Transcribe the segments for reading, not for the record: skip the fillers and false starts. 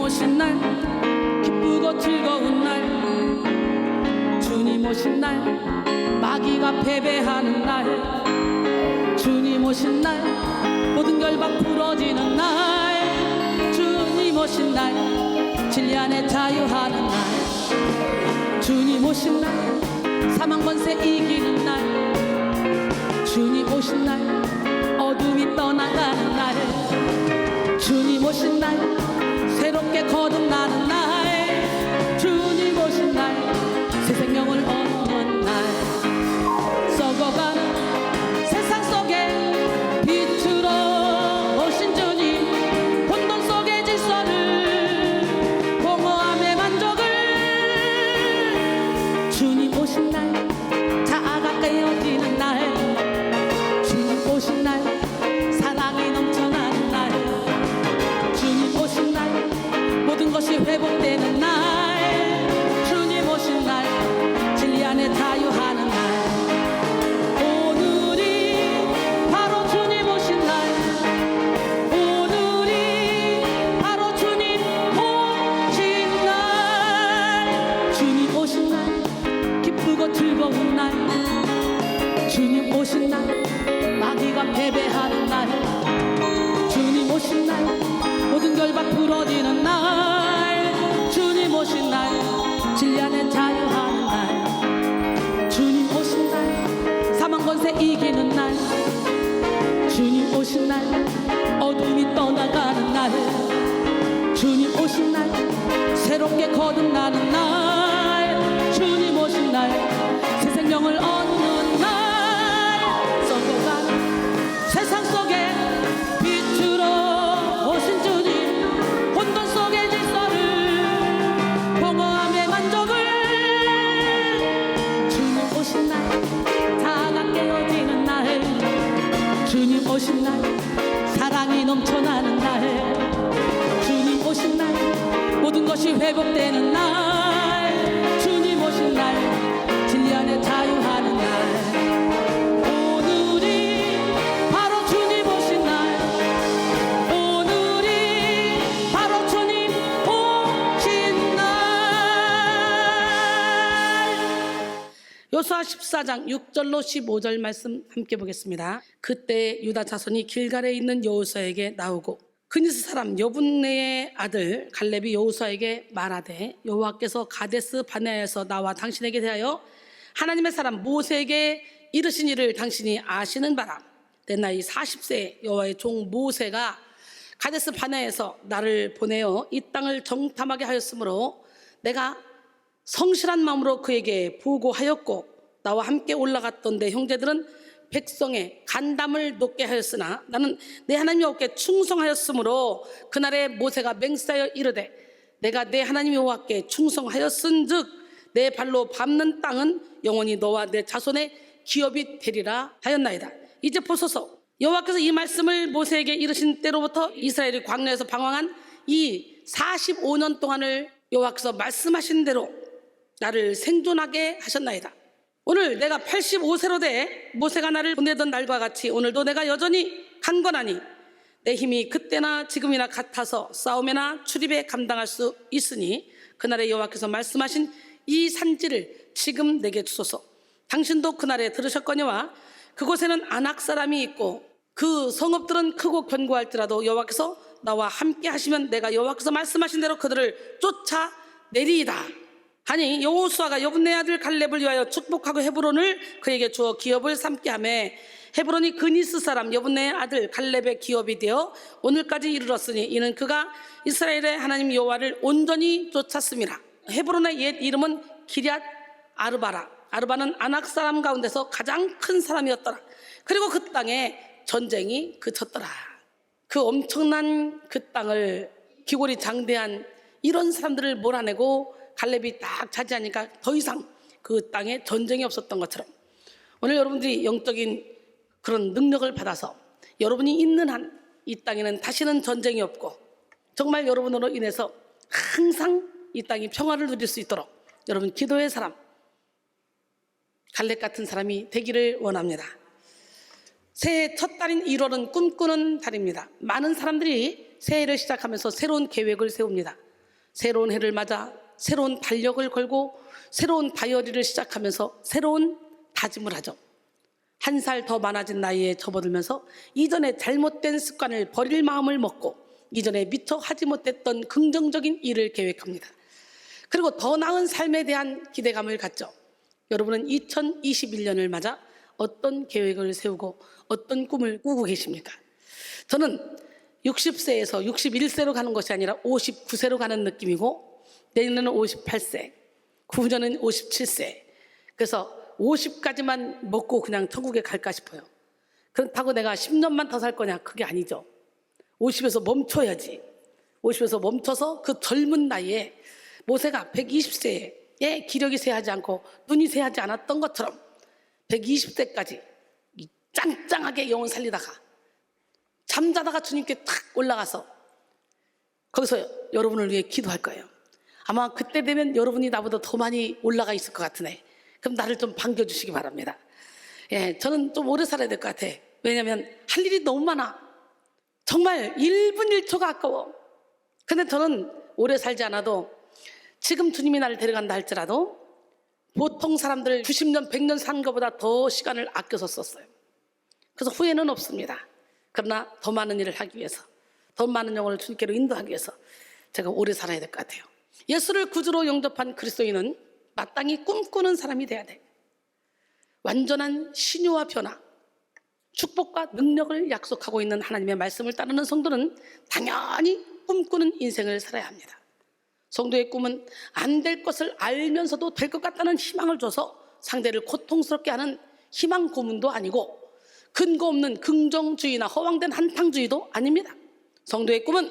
오신 날, 기쁘고 즐거운 날, 주님 오신 날, 마귀가 패배하는 날, 주님 오신 날, 모든 결박 부러지는 날, 주님 오신 날, 진리 안에 자유하는 날, 주님 오신 날, 사망 권세 이기는 날, 주님 오신 날, 어둠이 떠나가는 날, 주님 오신 날, 새롭게 거듭나는 날, 주님 오신 날, 새 생명을 얻는 날, 썩어가는 세상 속에 빛으로 오신 주님, 혼돈 속의 질서를 공허함의 만족을, 주님 오신 날, 자아가 깨어지는 날, 주님 오신 날, 사랑이 넘쳐나는 날, 주님 오신 날, 모든 것이 회복되는 날, 주님 오신 날, 진리 안에 자유하는 날, 오늘이 바로 주님 오신 날, 오늘이 바로 주님 오신 날, 주님 오신 날, 기쁘고 즐거운 날, 주님 오신 날, 마귀가 패배하는 날, 주님 오신 날, 모든 결박 부러지는 날, 주님 오신 날, 진리 안에 자유하는 날, 주님 오신 날, 사망 권세 이기는 날, 주님 오신 날, 어둠이 떠나가는 날, 주님 오신 날, 새롭게 거듭나는 날, 주님 오신 날, 새 생명을 얻는 날, 썩어가는 세상 속에 빛으로 오신 주님, 혼돈 속의 질서를 공허함의 만족을, 주님 오신 날, 자아가 깨어지는 날, 주님 오신 날, 사랑이 넘쳐나는 날, 주님 오신 날, 모든 것이 회복되는 날, 주님 오신 날, 진리 안에 자유하는 날, 오늘이 바로 주님 오신 날, 오늘이 바로 주님 오신 날. 요수아 14장 6절로 15절 말씀 함께 보겠습니다. 그때 유다 자손이 길갈에 있는 여호수아에게 나오고 그니스 사람 여분네의 아들 갈렙이 여호수아에게 말하되, 여호와께서 가데스 바네아에서 나와 당신에게 대하여 하나님의 사람 모세에게 이르신 일을 당신이 아시는 바라. 내 나이 40세 여호와의 종 모세가 가데스 바네아에서 나를 보내어 이 땅을 정탐하게 하였으므로 내가 성실한 마음으로 그에게 보고하였고, 나와 함께 올라갔던 내 형제들은 백성의 간담을 높게 하였으나 나는 내 하나님 여호와께 충성하였으므로 그날에 모세가 맹세하여 이르되, 내가 내 하나님 여호와께 충성하였은즉 내 발로 밟는 땅은 영원히 너와 내 자손의 기업이 되리라 하였나이다. 이제 보소서, 여호와께서 이 말씀을 모세에게 이르신 때로부터 이스라엘이 광야에서 방황한 이 45년 동안을 여호와께서 말씀하신 대로 나를 생존하게 하셨나이다. 오늘 내가 85세로 돼 모세가 나를 보내던 날과 같이 오늘도 내가 여전히 강건하니 내 힘이 그때나 지금이나 같아서 싸움이나 출입에 감당할 수 있으니 그날에 여호와께서 말씀하신 이 산지를 지금 내게 주소서. 당신도 그날에 들으셨거니와 그곳에는 아낙 사람이 있고 그 성읍들은 크고 견고할지라도 여호와께서 나와 함께 하시면 내가 여호와께서 말씀하신 대로 그들을 쫓아내리이다 하니, 여호수아가 여분네 아들 갈렙을 위하여 축복하고 헤브론을 그에게 주어 기업을 삼게 하며 헤브론이 그니스 사람 여분네 아들 갈렙의 기업이 되어 오늘까지 이르렀으니 이는 그가 이스라엘의 하나님 여호와를 온전히 쫓았습니다. 헤브론의 옛 이름은 기럇 아르바라. 아르바는 아낙 사람 가운데서 가장 큰 사람이었더라. 그리고 그 땅에 전쟁이 그쳤더라. 그 엄청난 그 땅을 기골이 장대한 이런 사람들을 몰아내고 갈렙이 딱 차지하니까 더 이상 그 땅에 전쟁이 없었던 것처럼, 오늘 여러분들이 영적인 그런 능력을 받아서 여러분이 있는 한 이 땅에는 다시는 전쟁이 없고 정말 여러분으로 인해서 항상 이 땅이 평화를 누릴 수 있도록 여러분 기도의 사람, 갈렙 같은 사람이 되기를 원합니다. 새해 첫 달인 1월은 꿈꾸는 달입니다. 많은 사람들이 새해를 시작하면서 새로운 계획을 세웁니다. 새로운 해를 맞아 새로운 달력을 걸고 새로운 다이어리를 시작하면서 새로운 다짐을 하죠. 한 살 더 많아진 나이에 접어들면서 이전에 잘못된 습관을 버릴 마음을 먹고 이전에 미처 하지 못했던 긍정적인 일을 계획합니다. 그리고 더 나은 삶에 대한 기대감을 갖죠. 여러분은 2021년을 맞아 어떤 계획을 세우고 어떤 꿈을 꾸고 계십니까? 저는 60세에서 61세로 가는 것이 아니라 59세로 가는 느낌이고, 내년에는 58세, 9년은 57세. 그래서 50까지만 먹고 그냥 천국에 갈까 싶어요. 그렇다고 내가 10년만 더 살 거냐? 그게 아니죠. 50에서 멈춰야지. 50에서 멈춰서 그 젊은 나이에 모세가 120세에 기력이 쇠하지 않고 눈이 쇠하지 않았던 것처럼 120세까지 짱짱하게 영혼 살리다가 잠자다가 주님께 탁 올라가서 거기서 여러분을 위해 기도할 거예요. 아마 그때 되면 여러분이 나보다 더 많이 올라가 있을 것 같으네. 그럼 나를 좀 반겨주시기 바랍니다. 예, 저는 좀 오래 살아야 될 것 같아. 왜냐하면 할 일이 너무 많아. 정말 1분 1초가 아까워. 근데 저는 오래 살지 않아도 지금 주님이 나를 데려간다 할지라도 보통 사람들 90년, 100년 산 것보다 더 시간을 아껴서 썼어요. 그래서 후회는 없습니다. 그러나 더 많은 일을 하기 위해서, 더 많은 영혼을 주님께로 인도하기 위해서 제가 오래 살아야 될 것 같아요. 예수를 구주로 영접한 그리스도인은 마땅히 꿈꾸는 사람이 돼야 돼. 완전한 신유와 변화, 축복과 능력을 약속하고 있는 하나님의 말씀을 따르는 성도는 당연히 꿈꾸는 인생을 살아야 합니다. 성도의 꿈은 안 될 것을 알면서도 될 것 같다는 희망을 줘서 상대를 고통스럽게 하는 희망 고문도 아니고 근거 없는 긍정주의나 허황된 한탕주의도 아닙니다. 성도의 꿈은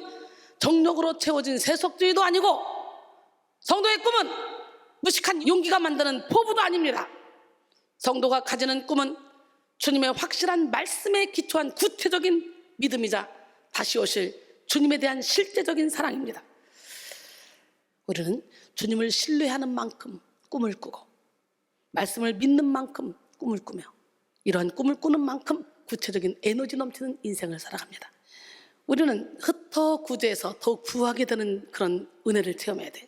정력으로 채워진 세속주의도 아니고 성도의 꿈은 무식한 용기가 만드는 포부도 아닙니다. 성도가 가지는 꿈은 주님의 확실한 말씀에 기초한 구체적인 믿음이자 다시 오실 주님에 대한 실제적인 사랑입니다. 우리는 주님을 신뢰하는 만큼 꿈을 꾸고 말씀을 믿는 만큼 꿈을 꾸며 이러한 꿈을 꾸는 만큼 구체적인 에너지 넘치는 인생을 살아갑니다. 우리는 흩어 구제해서 더욱 구하게 되는 그런 은혜를 체험해야 돼.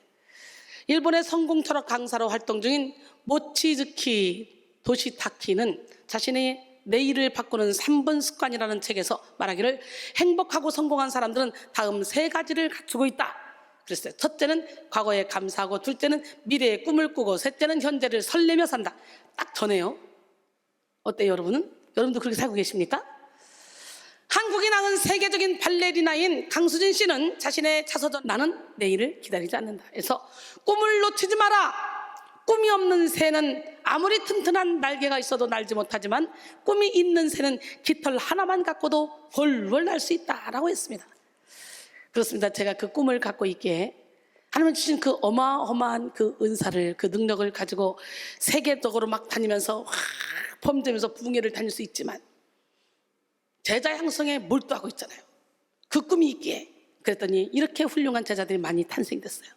일본의 성공 철학 강사로 활동 중인 모치즈키 도시타키는 자신의 내일을 바꾸는 3분 습관이라는 책에서 말하기를 행복하고 성공한 사람들은 다음 3가지를 갖추고 있다 그랬어요. 첫째는 과거에 감사하고, 둘째는 미래의 꿈을 꾸고, 셋째는 현재를 설레며 산다. 딱 전해요. 어때요, 여러분은? 여러분도 그렇게 살고 계십니까? 한국이 낳은 세계적인 발레리나인 강수진 씨는 자신의 자서전 나는 내일을 기다리지 않는다 에서 꿈을 놓치지 마라. 꿈이 없는 새는 아무리 튼튼한 날개가 있어도 날지 못하지만 꿈이 있는 새는 깃털 하나만 갖고도 훨훨 날 수 있다라고 했습니다. 그렇습니다. 제가 그 꿈을 갖고 있기에 하나님 주신 그 어마어마한 그 은사를, 그 능력을 가지고 세계적으로 막 다니면서 범죄면서 부흥회를 다닐 수 있지만 제자 양성에 몰두하고 있잖아요. 그 꿈이 있기에 그랬더니 이렇게 훌륭한 제자들이 많이 탄생됐어요.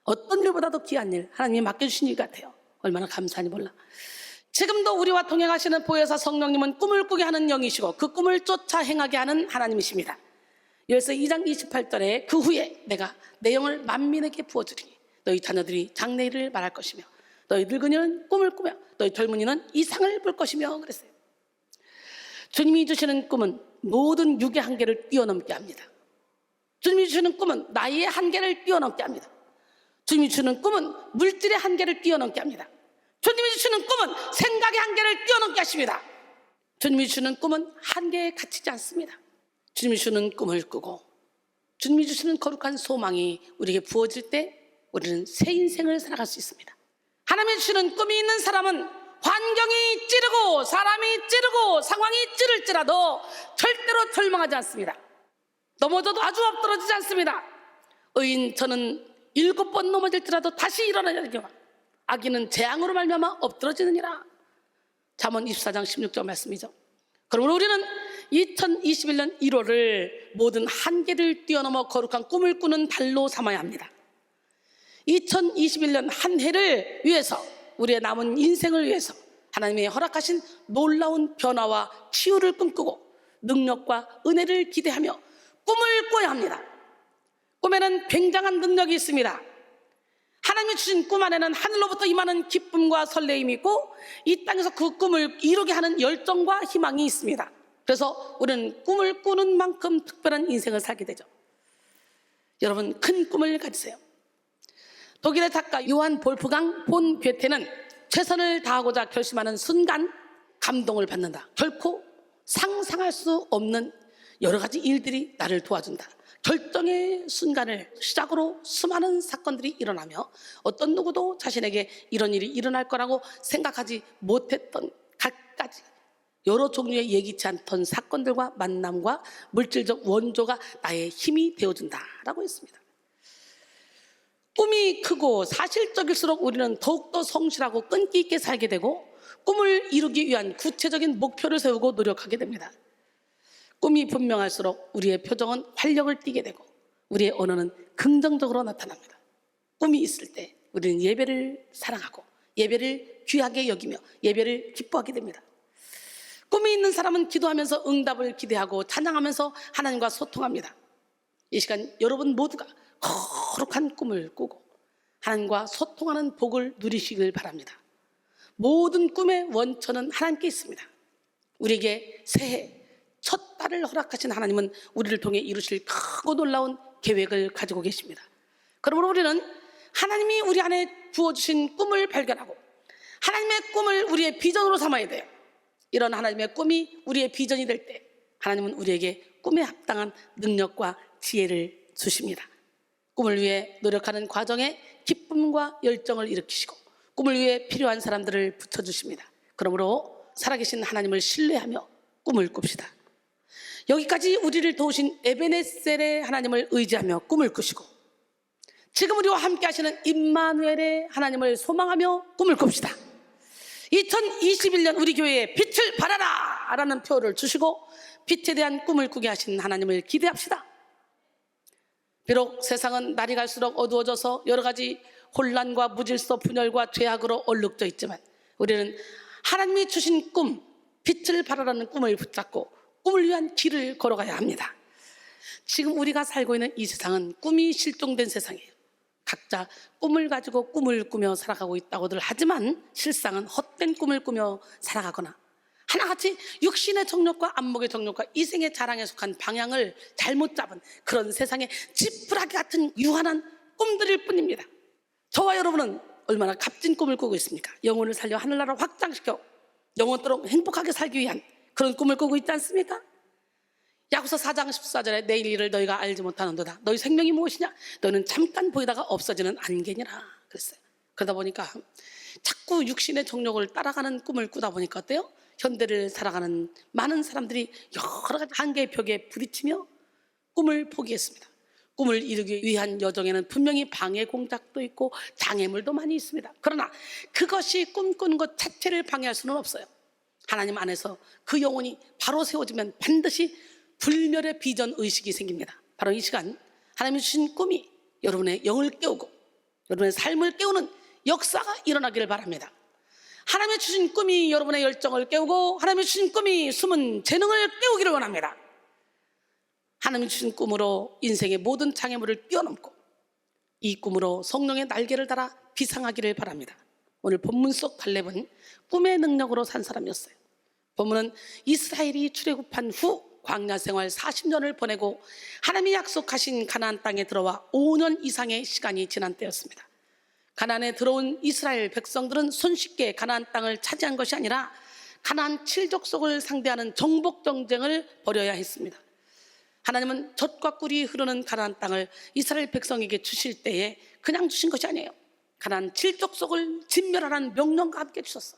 어떤 일보다도 귀한 일 하나님이 맡겨주신 일 같아요. 얼마나 감사하니 몰라. 지금도 우리와 동행하시는 보혜사 성령님은 꿈을 꾸게 하는 영이시고 그 꿈을 쫓아 행하게 하는 하나님이십니다. 열세 2장 28절에 그 후에 내가 내 영을 만민에게 부어주리니 너희 자녀들이 장래일을 말할 것이며 너희 늙은이는 꿈을 꾸며 너희 젊은이는 이상을 볼 것이며 그랬어요. 주님이 주시는 꿈은 모든 육의 한계를 뛰어넘게 합니다. 주님이 주시는 꿈은 나이의 한계를 뛰어넘게 합니다. 주님이 주시는 꿈은 물질의 한계를 뛰어넘게 합니다. 주님이 주시는 꿈은 생각의 한계를 뛰어넘게 하십니다. 주님이 주시는 꿈은 한계에 갇히지 않습니다. 주님이 주시는 꿈을 꾸고 주님이 주시는 거룩한 소망이 우리에게 부어질 때 우리는 새 인생을 살아갈 수 있습니다. 하나님이 주시는 꿈이 있는 사람은 환경이 찌르고 사람이 찌르고 상황이 찌를지라도 절대로 절망하지 않습니다. 넘어져도 아주 엎드러지지 않습니다. 의인 저는 7번 넘어질지라도 다시 일어나느니라. 악인은 재앙으로 말미암아 엎드러지느니라. 잠언 24장 16절 말씀이죠. 그러므로 우리는 2021년 1월을 모든 한계를 뛰어넘어 거룩한 꿈을 꾸는 달로 삼아야 합니다. 2021년 한 해를 위해서, 우리의 남은 인생을 위해서 하나님의 허락하신 놀라운 변화와 치유를 꿈꾸고 능력과 은혜를 기대하며 꿈을 꿔야 합니다. 꿈에는 굉장한 능력이 있습니다. 하나님이 주신 꿈 안에는 하늘로부터 임하는 기쁨과 설레임이 있고 이 땅에서 그 꿈을 이루게 하는 열정과 희망이 있습니다. 그래서 우리는 꿈을 꾸는 만큼 특별한 인생을 살게 되죠. 여러분, 큰 꿈을 가지세요. 독일의 작가 요한 볼프강 폰 괴테는 최선을 다하고자 결심하는 순간 감동을 받는다. 결코 상상할 수 없는 여러 가지 일들이 나를 도와준다. 결정의 순간을 시작으로 수많은 사건들이 일어나며 어떤 누구도 자신에게 이런 일이 일어날 거라고 생각하지 못했던 갖가지 여러 종류의 예기치 않던 사건들과 만남과 물질적 원조가 나의 힘이 되어준다라고 했습니다. 꿈이 크고 사실적일수록 우리는 더욱더 성실하고 끈기 있게 살게 되고 꿈을 이루기 위한 구체적인 목표를 세우고 노력하게 됩니다. 꿈이 분명할수록 우리의 표정은 활력을 띠게 되고 우리의 언어는 긍정적으로 나타납니다. 꿈이 있을 때 우리는 예배를 사랑하고 예배를 귀하게 여기며 예배를 기뻐하게 됩니다. 꿈이 있는 사람은 기도하면서 응답을 기대하고 찬양하면서 하나님과 소통합니다. 이 시간 여러분 모두가 거룩한 꿈을 꾸고 하나님과 소통하는 복을 누리시길 바랍니다. 모든 꿈의 원천은 하나님께 있습니다. 우리에게 새해 첫 달을 허락하신 하나님은 우리를 통해 이루실 크고 놀라운 계획을 가지고 계십니다. 그러므로 우리는 하나님이 우리 안에 부어주신 꿈을 발견하고 하나님의 꿈을 우리의 비전으로 삼아야 돼요. 이런 하나님의 꿈이 우리의 비전이 될 때 하나님은 우리에게 꿈에 합당한 능력과 지혜를 주십니다. 꿈을 위해 노력하는 과정에 기쁨과 열정을 일으키시고 꿈을 위해 필요한 사람들을 붙여주십니다. 그러므로 살아계신 하나님을 신뢰하며 꿈을 꿉시다. 여기까지 우리를 도우신 에베네셀의 하나님을 의지하며 꿈을 꾸시고 지금 우리와 함께 하시는 임마누엘의 하나님을 소망하며 꿈을 꿉시다. 2021년 우리 교회에 빛을 발하라 라는 표를 주시고 빛에 대한 꿈을 꾸게 하신 하나님을 기대합시다. 비록 세상은 날이 갈수록 어두워져서 여러 가지 혼란과 무질서, 분열과 죄악으로 얼룩져 있지만 우리는 하나님이 주신 꿈, 빛을 발하라는 꿈을 붙잡고 꿈을 위한 길을 걸어가야 합니다. 지금 우리가 살고 있는 이 세상은 꿈이 실종된 세상이에요. 각자 꿈을 가지고 꿈을 꾸며 살아가고 있다고들 하지만 실상은 헛된 꿈을 꾸며 살아가거나 하나같이 육신의 정욕과 안목의 정욕과 이생의 자랑에 속한 방향을 잘못 잡은 그런 세상의 지푸라기 같은 유한한 꿈들일 뿐입니다. 저와 여러분은 얼마나 값진 꿈을 꾸고 있습니까? 영혼을 살려 하늘나라를 확장시켜 영원토록 행복하게 살기 위한 그런 꿈을 꾸고 있지 않습니까? 야고보서 4장 14절에 내일 일을 너희가 알지 못하는도다. 너희 생명이 무엇이냐? 너희는 잠깐 보이다가 없어지는 안개니라 그랬어요. 그러다 보니까 자꾸 육신의 정욕을 따라가는 꿈을 꾸다 보니까 어때요? 현대를 살아가는 많은 사람들이 여러 가지 한계의 벽에 부딪히며 꿈을 포기했습니다. 꿈을 이루기 위한 여정에는 분명히 방해 공작도 있고 장애물도 많이 있습니다. 그러나 그것이 꿈꾸는 것 자체를 방해할 수는 없어요. 하나님 안에서 그 영혼이 바로 세워지면 반드시 불멸의 비전 의식이 생깁니다. 바로 이 시간 하나님이 주신 꿈이 여러분의 영을 깨우고 여러분의 삶을 깨우는 역사가 일어나기를 바랍니다. 하나님이 주신 꿈이 여러분의 열정을 깨우고 하나님이 주신 꿈이 숨은 재능을 깨우기를 원합니다. 하나님이 주신 꿈으로 인생의 모든 장애물을 뛰어넘고 이 꿈으로 성령의 날개를 달아 비상하기를 바랍니다. 오늘 본문 속 갈렙은 꿈의 능력으로 산 사람이었어요. 본문은 이스라엘이 출애굽한 후 광야 생활 40년을 보내고 하나님이 약속하신 가나안 땅에 들어와 5년 이상의 시간이 지난 때였습니다. 가나안에 들어온 이스라엘 백성들은 손쉽게 가나안 땅을 차지한 것이 아니라 가나안 7족속을 상대하는 정복 경쟁을 벌여야 했습니다. 하나님은 젖과 꿀이 흐르는 가나안 땅을 이스라엘 백성에게 주실 때에 그냥 주신 것이 아니에요. 가나안 7족속을 진멸하라는 명령과 함께 주셨어.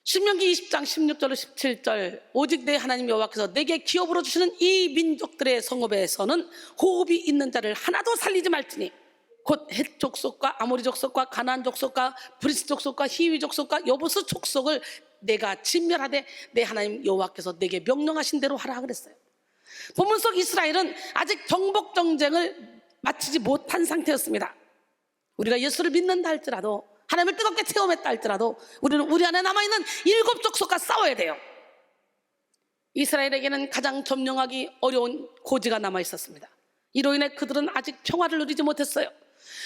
신명기 20장 16절로 17절 오직 내 하나님 여호와께서 내게 기업으로 주시는 이 민족들의 성읍에서는 호흡이 있는 자를 하나도 살리지 말지니 곧 헷 족속과 아모리 족속과 가나안 족속과 브리스 족속과 히위 족속과 여부스 족속을 내가 진멸하되 내 하나님 여호와께서 내게 명령하신 대로 하라 그랬어요. 본문 속 이스라엘은 아직 정복 경쟁을 마치지 못한 상태였습니다. 우리가 예수를 믿는다 할지라도 하나님을 뜨겁게 체험했다 할지라도 우리는 우리 안에 남아있는 7 족속과 싸워야 돼요. 이스라엘에게는 가장 점령하기 어려운 고지가 남아있었습니다. 이로 인해 그들은 아직 평화를 누리지 못했어요.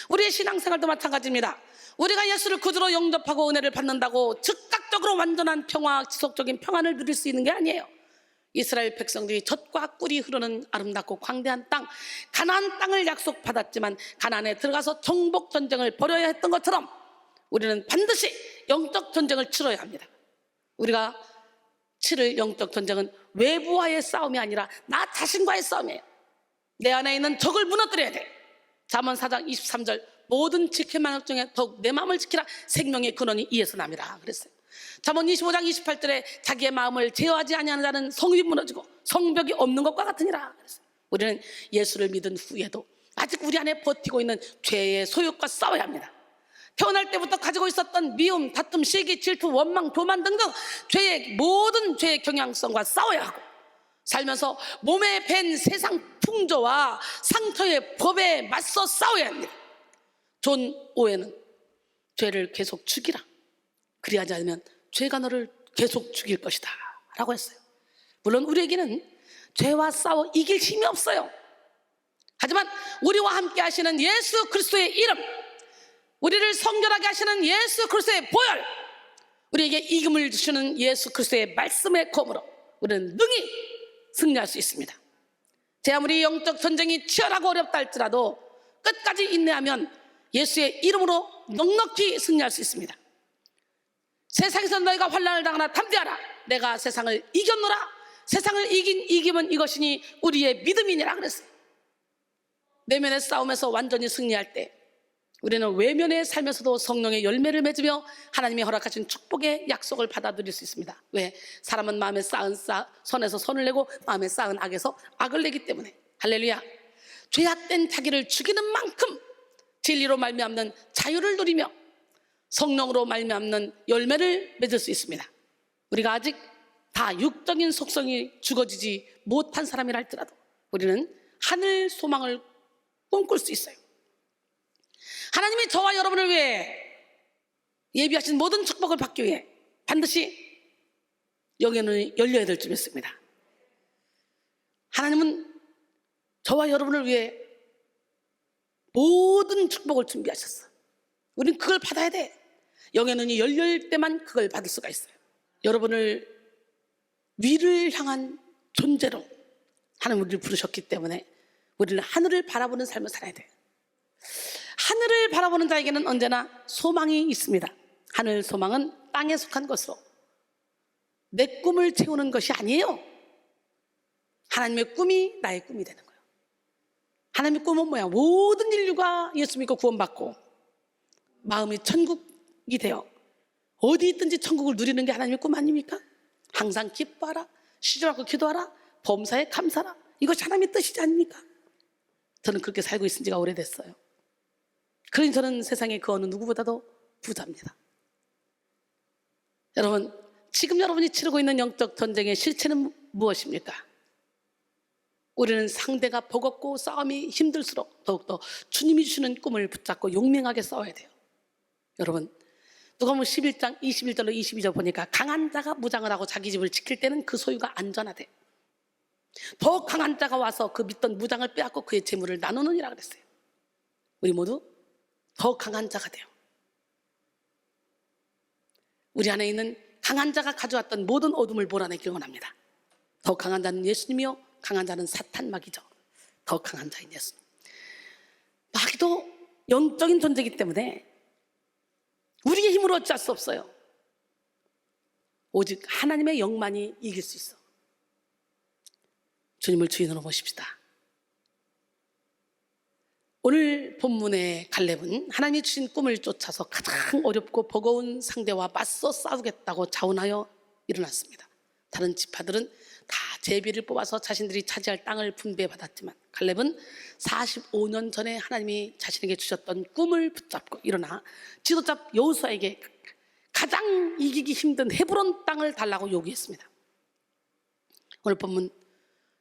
우리의 신앙생활도 마찬가지입니다. 우리가 예수를 구주로 영접하고 은혜를 받는다고 즉각적으로 완전한 평화, 지속적인 평안을 누릴 수 있는 게 아니에요. 이스라엘 백성들이 젖과 꿀이 흐르는 아름답고 광대한 땅, 가나안 땅을 약속받았지만 가나안에 들어가서 정복 전쟁을 벌여야 했던 것처럼 우리는 반드시 영적 전쟁을 치러야 합니다. 우리가 치를 영적 전쟁은 외부와의 싸움이 아니라 나 자신과의 싸움이에요. 내 안에 있는 적을 무너뜨려야 돼. 잠언 4장 23절 모든 지킬 만한 중에 더욱 내 마음을 지키라. 생명의 근원이 이에서 남이라 그랬어요. 잠언 25장 28절에 자기의 마음을 제어하지 아니하는 자는 성읍이 무너지고 성벽이 없는 것과 같으니라 그랬어요. 우리는 예수를 믿은 후에도 아직 우리 안에 버티고 있는 죄의 소욕과 싸워야 합니다. 태어날 때부터 가지고 있었던 미움, 다툼, 시기, 질투, 원망, 교만 등등 모든 죄의 경향성과 싸워야 하고, 살면서 몸에 밴 세상 풍조와 상처의 법에 맞서 싸워야 합니다. 존 오웬은 죄를 계속 죽이라. 그리하지 않으면 죄가 너를 계속 죽일 것이다 라고 했어요. 물론 우리에게는 죄와 싸워 이길 힘이 없어요. 하지만 우리와 함께 하시는 예수 그리스도의 이름, 우리를 성결하게 하시는 예수 그리스도의 보혈, 우리에게 이김을 주시는 예수 그리스도의 말씀의 검으로 우리는 능히 승리할 수 있습니다. 제 아무리 영적 전쟁이 치열하고 어렵다 할지라도 끝까지 인내하면 예수의 이름으로 넉넉히 승리할 수 있습니다. 세상에서 너희가 환난을 당하나 담대하라. 내가 세상을 이겼노라. 세상을 이긴 이김은 이것이니 우리의 믿음이니라 그랬어요. 내면의 싸움에서 완전히 승리할 때 우리는 외면의 삶에서도 성령의 열매를 맺으며 하나님이 허락하신 축복의 약속을 받아 누릴 수 있습니다. 왜? 사람은 마음에 쌓은 선에서 선을 내고 마음에 쌓은 악에서 악을 내기 때문에. 할렐루야. 죄악된 자기를 죽이는 만큼 진리로 말미암는 자유를 누리며 성령으로 말미암는 열매를 맺을 수 있습니다. 우리가 아직 다 육적인 속성이 죽어지지 못한 사람이라 할지라도 우리는 하늘 소망을 꿈꿀 수 있어요. 하나님이 저와 여러분을 위해 예비하신 모든 축복을 받기 위해 반드시 영의 눈이 열려야 될 줄 믿습니다. 하나님은 저와 여러분을 위해 모든 축복을 준비하셨어. 우리는 그걸 받아야 돼. 영의 눈이 열릴 때만 그걸 받을 수가 있어요. 여러분을 위를 향한 존재로 하나님 우리를 부르셨기 때문에 우리는 하늘을 바라보는 삶을 살아야 돼요. 하늘을 바라보는 자에게는 언제나 소망이 있습니다. 하늘 소망은 땅에 속한 것으로 내 꿈을 채우는 것이 아니에요. 하나님의 꿈이 나의 꿈이 되는 거예요. 하나님의 꿈은 뭐야? 모든 인류가 예수 믿고 구원받고 마음이 천국이 되어 어디 있든지 천국을 누리는 게 하나님의 꿈 아닙니까? 항상 기뻐하라, 시조하고 기도하라, 범사에 감사하라. 이것이 하나님의 뜻이지 않습니까? 저는 그렇게 살고 있은 지가 오래됐어요. 그러니 저는 세상의 그 어느 누구보다도 부자입니다. 여러분, 지금 여러분이 치르고 있는 영적 전쟁의 실체는 무엇입니까? 우리는 상대가 버겁고 싸움이 힘들수록 더욱더 주님이 주시는 꿈을 붙잡고 용맹하게 싸워야 돼요. 여러분, 누가복음 11장 21절로 22절 보니까 강한 자가 무장을 하고 자기 집을 지킬 때는 그 소유가 안전하대. 더 강한 자가 와서 그 믿던 무장을 빼앗고 그의 재물을 나누느니라 그랬어요. 우리 모두 더 강한 자가 돼요. 우리 안에 있는 강한 자가 가져왔던 모든 어둠을 몰아내길 원합니다. 더 강한 자는 예수님이요 강한 자는 사탄 마귀죠. 더 강한 자인 예수님. 마귀도 영적인 존재이기 때문에 우리의 힘으로 어찌할 수 없어요. 오직 하나님의 영만이 이길 수 있어. 주님을 주인으로 모십시다. 오늘 본문의 갈렙은 하나님이 주신 꿈을 쫓아서 가장 어렵고 버거운 상대와 맞서 싸우겠다고 자원하여 일어났습니다. 다른 지파들은 다 제비를 뽑아서 자신들이 차지할 땅을 분배받았지만 갈렙은 45년 전에 하나님이 자신에게 주셨던 꿈을 붙잡고 일어나 지도자 여호수아에게 가장 이기기 힘든 헤브론 땅을 달라고 요구했습니다. 오늘 본문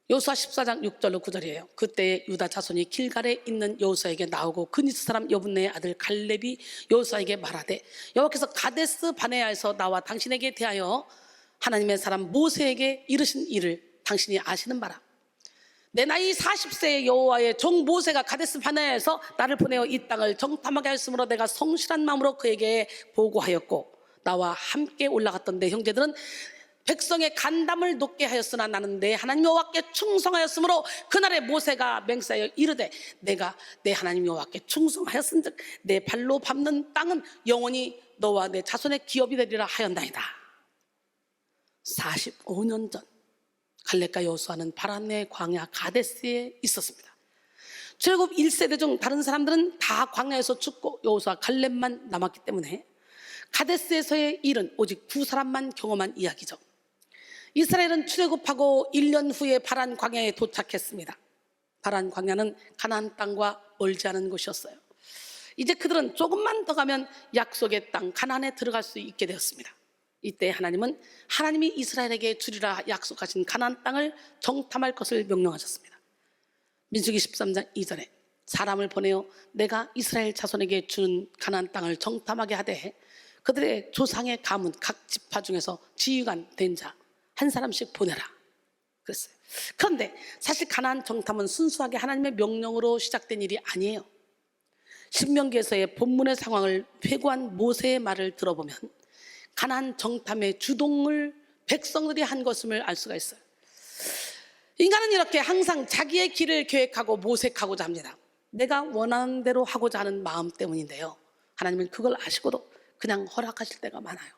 여호수아 14장 6절로 9절이에요. 그때 유다 자손이 길갈에 있는 여호수아에게 나오고 그니스 사람 여분네의 아들 갈렙이 여호수아에게 말하되 여호와께서 가데스 바네아에서 나와 당신에게 대하여 하나님의 사람 모세에게 이르신 일을 당신이 아시는 바라. 내 나이 40세의 여호와의 종 모세가 가데스 바네아에서 나를 보내어 이 땅을 정탐하게 하였으므로 내가 성실한 마음으로 그에게 보고하였고 나와 함께 올라갔던 내 형제들은 백성의 간담을 높게 하였으나 나는 내 하나님 여호와께 충성하였으므로 그날에 모세가 맹세하여 이르되 내가 내 하나님 여호와께 충성하였은즉 내 발로 밟는 땅은 영원히 너와 내 자손의 기업이 되리라 하였나이다. 45년 전 갈렙과 여호수아는 바란의 광야 가데스에 있었습니다. 출애굽 1세대 중 다른 사람들은 다 광야에서 죽고 여호수아 갈렙만 남았기 때문에 가데스에서의 일은 오직 두 사람만 경험한 이야기죠. 이스라엘은 출애굽하고 1년 후에 바란 광야에 도착했습니다. 바란 광야는 가나안 땅과 멀지 않은 곳이었어요. 이제 그들은 조금만 더 가면 약속의 땅 가나안에 들어갈 수 있게 되었습니다. 이때 하나님은 하나님이 이스라엘에게 주리라 약속하신 가나안 땅을 정탐할 것을 명령하셨습니다. 민수기 13장 2절에 사람을 보내어 내가 이스라엘 자손에게 주는 가나안 땅을 정탐하게 하되 그들의 조상의 가문 각 지파 중에서 지휘관 된 자 한 사람씩 보내라 그랬어요. 그런데 사실 가나안 정탐은 순수하게 하나님의 명령으로 시작된 일이 아니에요. 신명기에서의 본문의 상황을 회고한 모세의 말을 들어보면 가나안 정탐의 주동을 백성들이 한 것임을 알 수가 있어요. 인간은 이렇게 항상 자기의 길을 계획하고 모색하고자 합니다. 내가 원하는 대로 하고자 하는 마음 때문인데요, 하나님은 그걸 아시고도 그냥 허락하실 때가 많아요.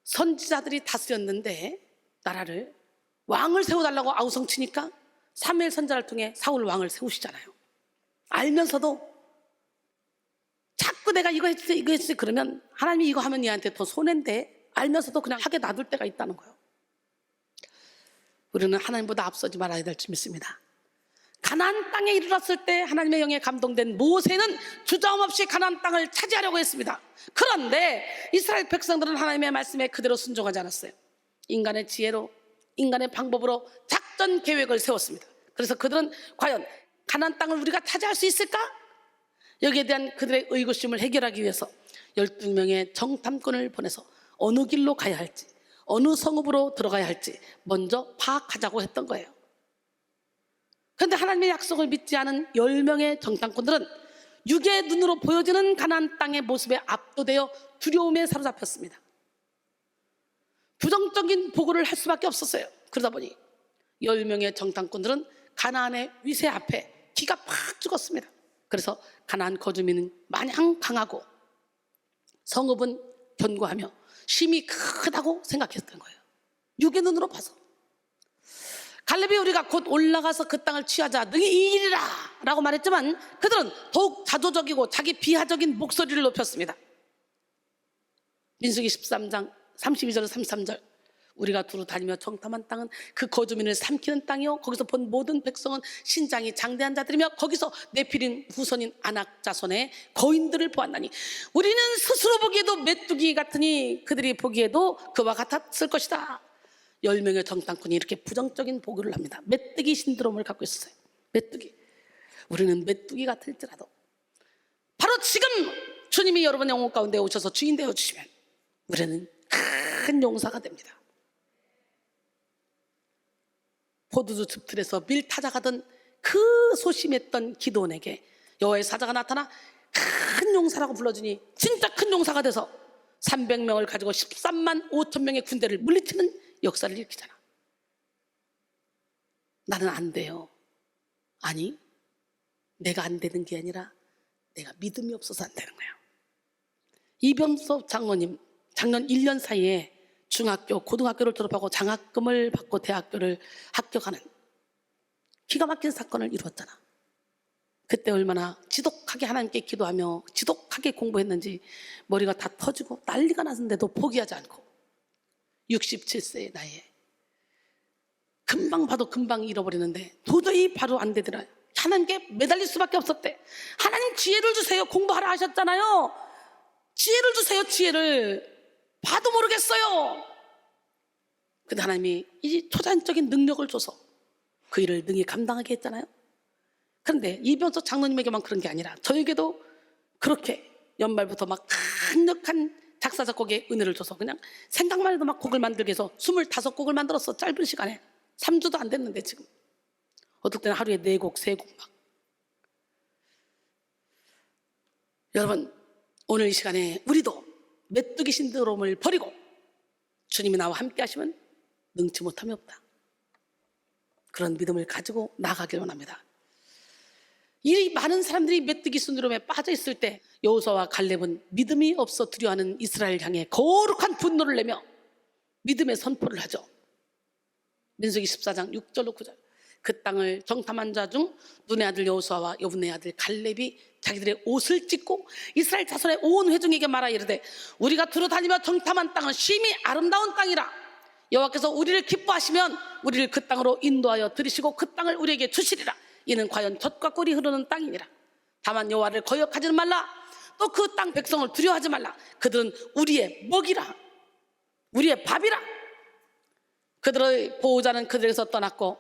선지자들이 다스렸는데 나라를 왕을 세워달라고 아우성치니까 사무엘 선지자를 통해 사울 왕을 세우시잖아요. 알면서도 자꾸 내가 이거 했지 이거 했지 그러면 하나님이 이거 하면 얘한테 더 손해인데 알면서도 그냥 하게 놔둘 때가 있다는 거예요. 우리는 하나님보다 앞서지 말아야 될 줄 믿습니다. 가나안 땅에 이르렀을 때 하나님의 영에 감동된 모세는 주저함없이 가나안 땅을 차지하려고 했습니다. 그런데 이스라엘 백성들은 하나님의 말씀에 그대로 순종하지 않았어요. 인간의 지혜로, 인간의 방법으로 작전 계획을 세웠습니다. 그래서 그들은 과연 가나안 땅을 우리가 차지할 수 있을까? 여기에 대한 그들의 의구심을 해결하기 위해서 12명의 정탐꾼을 보내서 어느 길로 가야 할지, 어느 성읍으로 들어가야 할지 먼저 파악하자고 했던 거예요. 그런데 하나님의 약속을 믿지 않은 10명의 정탐꾼들은 육의 눈으로 보여지는 가나안 땅의 모습에 압도되어 두려움에 사로잡혔습니다. 부정적인 보고를 할 수밖에 없었어요. 그러다 보니 10명의 정탐꾼들은 가나안의 위세 앞에 기가 팍 죽었습니다. 그래서 가나안 거주민은 마냥 강하고 성읍은 견고하며 힘이 크다고 생각했던 거예요. 육의 눈으로 봐서. 갈렙이 우리가 곧 올라가서 그 땅을 취하자 능히 이기리라 라고 말했지만 그들은 더욱 자조적이고 자기 비하적인 목소리를 높였습니다. 민수기 13장 32절 33절 우리가 두루 다니며 정탐한 땅은 그 거주민을 삼키는 땅이요 거기서 본 모든 백성은 신장이 장대한 자들이며 거기서 네피림 후손인 아낙 자손의 거인들을 보았나니 우리는 스스로 보기에도 메뚜기 같으니 그들이 보기에도 그와 같았을 것이다. 10명의 정탐꾼이 이렇게 부정적인 보고를 합니다. 메뚜기 신드롬을 갖고 있었어요. 메뚜기. 우리는 메뚜기 같을지라도 바로 지금 주님이 여러분의 영혼 가운데 오셔서 주인 되어 주시면 우리는 큰 용사가 됩니다. 포도주 즙틀에서 밀 타작하던 그 소심했던 기도원에게 여호와의 사자가 나타나 큰 용사라고 불러주니 진짜 큰 용사가 돼서 300명을 가지고 13만 5천 명의 군대를 물리치는 역사를 일으키잖아. 나는 안 돼요. 아니, 내가 안 되는 게 아니라 내가 믿음이 없어서 안 되는 거예요. 이병섭 장로님 작년 1년 사이에 중학교, 고등학교를 졸업하고 장학금을 받고 대학교를 합격하는 기가 막힌 사건을 이루었잖아. 그때 얼마나 지독하게 하나님께 기도하며 지독하게 공부했는지 머리가 다 터지고 난리가 났는데도 포기하지 않고 67세의 나이에 금방 봐도 금방 잃어버리는데 도저히 바로 안 되더라. 하나님께 매달릴 수밖에 없었대. 하나님 지혜를 주세요. 공부하라 하셨잖아요. 지혜를 주세요. 지혜를. 봐도 모르겠어요. 근데 하나님이 이 초자연적인 능력을 줘서 그 일을 능히 감당하게 했잖아요. 그런데 이병석 장로님에게만 그런 게 아니라 저에게도 그렇게 연말부터 막 강력한 작사 작곡의 은혜를 줘서 그냥 생각만 해도 막 곡을 만들게 해서 25곡을 만들었어. 짧은 시간에. 3주도 안 됐는데 지금 어떨 때는 하루에 4곡, 3곡 막. 여러분, 오늘 이 시간에 우리도 메뚜기 신드롬을 버리고 주님이 나와 함께 하시면 능치 못함이 없다. 그런 믿음을 가지고 나가길 원합니다. 이 많은 사람들이 메뚜기 신드롬에 빠져 있을 때 여호수아와 갈렙은 믿음이 없어 두려워하는 이스라엘 향해 거룩한 분노를 내며 믿음의 선포를 하죠. 민수기 14장 6절로 9절. 그 땅을 정탐한 자 중 눈의 아들 여호수아와 여분의 아들 갈렙이 자기들의 옷을 찢고 이스라엘 자손의 온 회중에게 말하 이르되 우리가 두루다니며 정탐한 땅은 심히 아름다운 땅이라. 여호와께서 우리를 기뻐하시면 우리를 그 땅으로 인도하여 들이시고 그 땅을 우리에게 주시리라. 이는 과연 젖과 꿀이 흐르는 땅이니라. 다만 여호와를 거역하지는 말라. 또 그 땅 백성을 두려워하지 말라. 그들은 우리의 먹이라, 우리의 밥이라. 그들의 보호자는 그들에게서 떠났고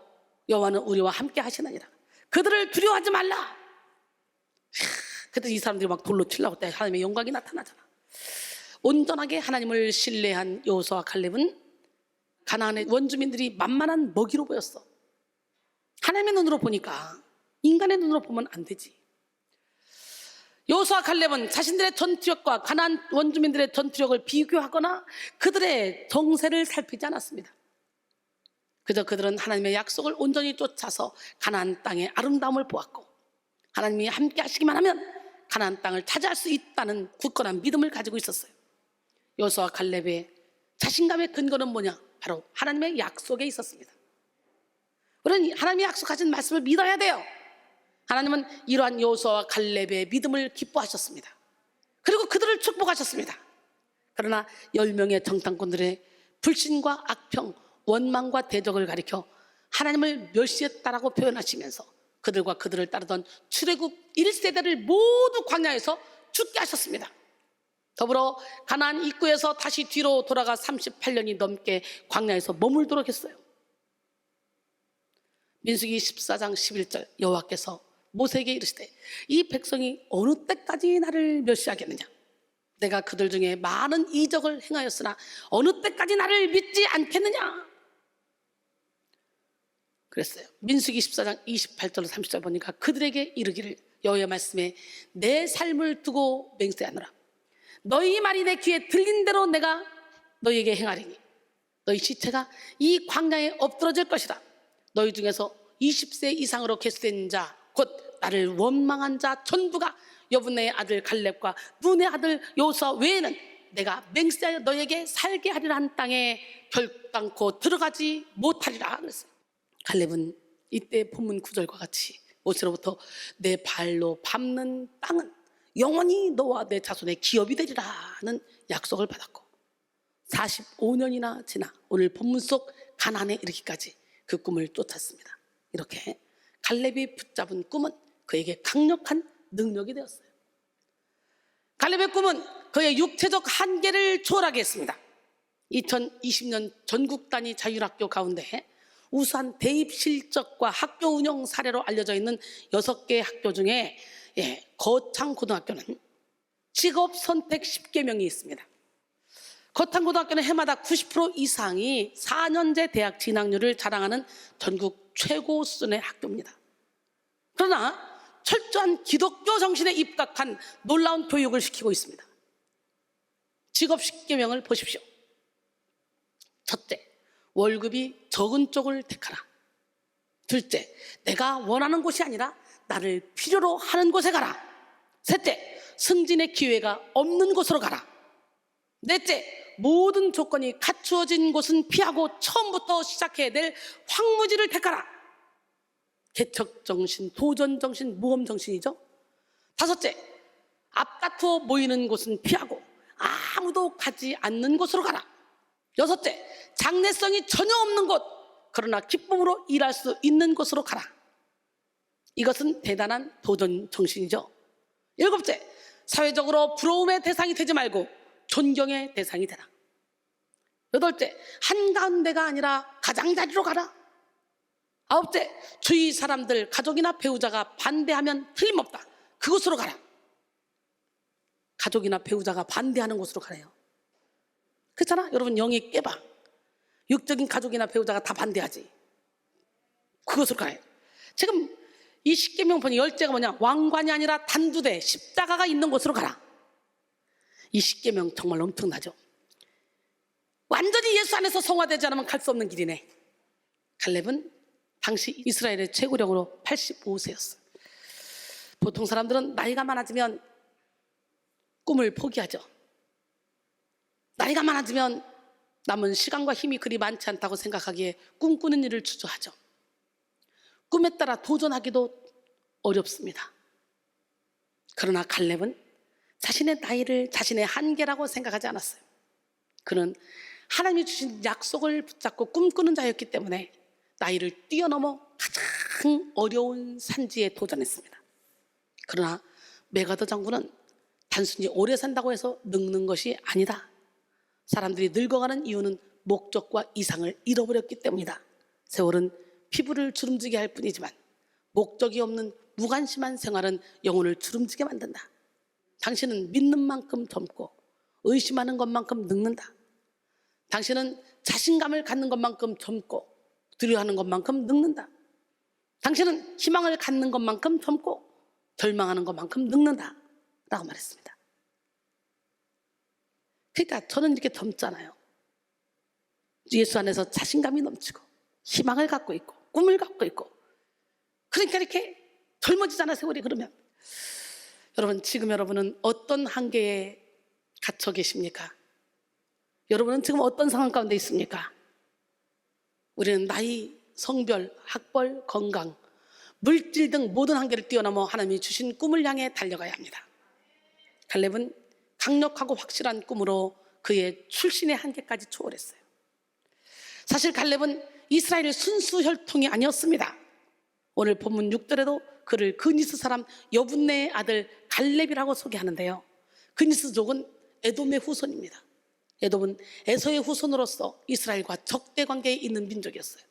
여호와는 우리와 함께 하시느니라. 그들을 두려워하지 말라. 그때 이 사람들이 막 돌로 치려고 때 하나님의 영광이 나타나잖아. 온전하게 하나님을 신뢰한 여호수아와 갈렙은 가나안의 원주민들이 만만한 먹이로 보였어. 하나님의 눈으로 보니까 인간의 눈으로 보면 안 되지. 여호수아와 갈렙은 자신들의 전투력과 가나안 원주민들의 전투력을 비교하거나 그들의 정세를 살피지 않았습니다. 그저 그들은 하나님의 약속을 온전히 쫓아서 가나안 땅의 아름다움을 보았고 하나님이 함께 하시기만 하면 가나안 땅을 차지할 수 있다는 굳건한 믿음을 가지고 있었어요. 여호수아와 갈렙의 자신감의 근거는 뭐냐? 바로 하나님의 약속에 있었습니다. 우리는 하나님이 약속하신 말씀을 믿어야 돼요. 하나님은 이러한 여호수아와 갈렙의 믿음을 기뻐하셨습니다. 그리고 그들을 축복하셨습니다. 그러나 10명의 정탐꾼들의 불신과 악평, 원망과 대적을 가리켜 하나님을 멸시했다라고 표현하시면서 그들과 그들을 따르던 출애굽 1세대를 모두 광야에서 죽게 하셨습니다. 더불어 가나안 입구에서 다시 뒤로 돌아가 38년이 넘게 광야에서 머물도록 했어요. 민수기 14장 11절 여호와께서 모세에게 이르시되 이 백성이 어느 때까지 나를 멸시하겠느냐? 내가 그들 중에 많은 이적을 행하였으나 어느 때까지 나를 믿지 않겠느냐? 그랬어요. 민수기 14장 28절로 30절 보니까 그들에게 이르기를 여호와의 말씀에 내 삶을 두고 맹세하노라. 너희 말이 내 귀에 들린 대로 내가 너희에게 행하리니 너희 시체가 이 광야에 엎드러질 것이다. 너희 중에서 20세 이상으로 계수된 자 곧 나를 원망한 자 전부가 여분의 아들 갈렙과 눈의 아들 여호수아 외에는 내가 맹세하여 너희에게 살게 하리라 한 땅에 결단코 들어가지 못하리라 그랬어요. 갈렙은 이때 본문 9절과 같이 모세로부터 내 발로 밟는 땅은 영원히 너와 내 자손의 기업이 되리라는 약속을 받았고 45년이나 지나 오늘 본문 속 가나안에 이르기까지 그 꿈을 쫓았습니다. 이렇게 갈렙이 붙잡은 꿈은 그에게 강력한 능력이 되었어요. 갈렙의 꿈은 그의 육체적 한계를 초월하게 했습니다. 2020년 전국 단위 자율학교 가운데 우수한 대입 실적과 학교 운영 사례로 알려져 있는 6개 학교 중에 거창고등학교는 직업 선택 10계명이 있습니다. 거창고등학교는 해마다 90% 이상이 4년제 대학 진학률을 자랑하는 전국 최고 수준의 학교입니다. 그러나 철저한 기독교 정신에 입각한 놀라운 교육을 시키고 있습니다. 직업 10계명을 보십시오. 첫째, 월급이 적은 쪽을 택하라. 둘째, 내가 원하는 곳이 아니라 나를 필요로 하는 곳에 가라. 셋째, 승진의 기회가 없는 곳으로 가라. 넷째, 모든 조건이 갖추어진 곳은 피하고 처음부터 시작해야 될 황무지를 택하라. 개척정신, 도전정신, 모험정신이죠. 다섯째, 앞다투어 모이는 곳은 피하고 아무도 가지 않는 곳으로 가라. 여섯째, 장래성이 전혀 없는 곳, 그러나 기쁨으로 일할 수 있는 곳으로 가라. 이것은 대단한 도전정신이죠. 일곱째, 사회적으로 부러움의 대상이 되지 말고 존경의 대상이 되라. 여덟째, 한가운데가 아니라 가장자리로 가라. 아홉째, 주위 사람들, 가족이나 배우자가 반대하면 틀림없다. 그곳으로 가라. 가족이나 배우자가 반대하는 곳으로 가래요. 그렇잖아? 여러분 영의 깨방. 육적인 가족이나 배우자가 다 반대하지. 그것으로 가요. 지금 이 십계명 보니 열째가 뭐냐? 왕관이 아니라 단두대 십자가가 있는 곳으로 가라. 이 십계명 정말 엄청나죠. 완전히 예수 안에서 성화되지 않으면 갈 수 없는 길이네. 갈렙은 당시 이스라엘의 최고령으로 85세였어요. 보통 사람들은 나이가 많아지면 꿈을 포기하죠. 나이가 많아지면 남은 시간과 힘이 그리 많지 않다고 생각하기에 꿈꾸는 일을 주저하죠. 꿈에 따라 도전하기도 어렵습니다. 그러나 갈렙은 자신의 나이를 자신의 한계라고 생각하지 않았어요. 그는 하나님이 주신 약속을 붙잡고 꿈꾸는 자였기 때문에 나이를 뛰어넘어 가장 어려운 산지에 도전했습니다. 그러나 메가더 장군은 단순히 오래 산다고 해서 늙는 것이 아니다. 사람들이 늙어가는 이유는 목적과 이상을 잃어버렸기 때문이다. 세월은 피부를 주름지게 할 뿐이지만 목적이 없는 무관심한 생활은 영혼을 주름지게 만든다. 당신은 믿는 만큼 젊고 의심하는 것만큼 늙는다. 당신은 자신감을 갖는 것만큼 젊고 두려워하는 것만큼 늙는다. 당신은 희망을 갖는 것만큼 젊고 절망하는 것만큼 늙는다 라고 말했습니다. 그러니까 저는 이렇게 젊잖아요. 예수 안에서 자신감이 넘치고 희망을 갖고 있고 꿈을 갖고 있고, 그러니까 이렇게 젊어지잖아 세월이. 그러면 여러분, 지금 여러분은 어떤 한계에 갇혀 계십니까? 여러분은 지금 어떤 상황 가운데 있습니까? 우리는 나이, 성별, 학벌, 건강, 물질 등 모든 한계를 뛰어넘어 하나님이 주신 꿈을 향해 달려가야 합니다. 갈렙은 강력하고 확실한 꿈으로 그의 출신의 한계까지 초월했어요. 사실 갈렙은 이스라엘의 순수 혈통이 아니었습니다. 오늘 본문 6절에도 그를 그니스 사람 여분네의 아들 갈렙이라고 소개하는데요, 그니스족은 에돔의 후손입니다. 에돔은 에서의 후손으로서 이스라엘과 적대 관계에 있는 민족이었어요.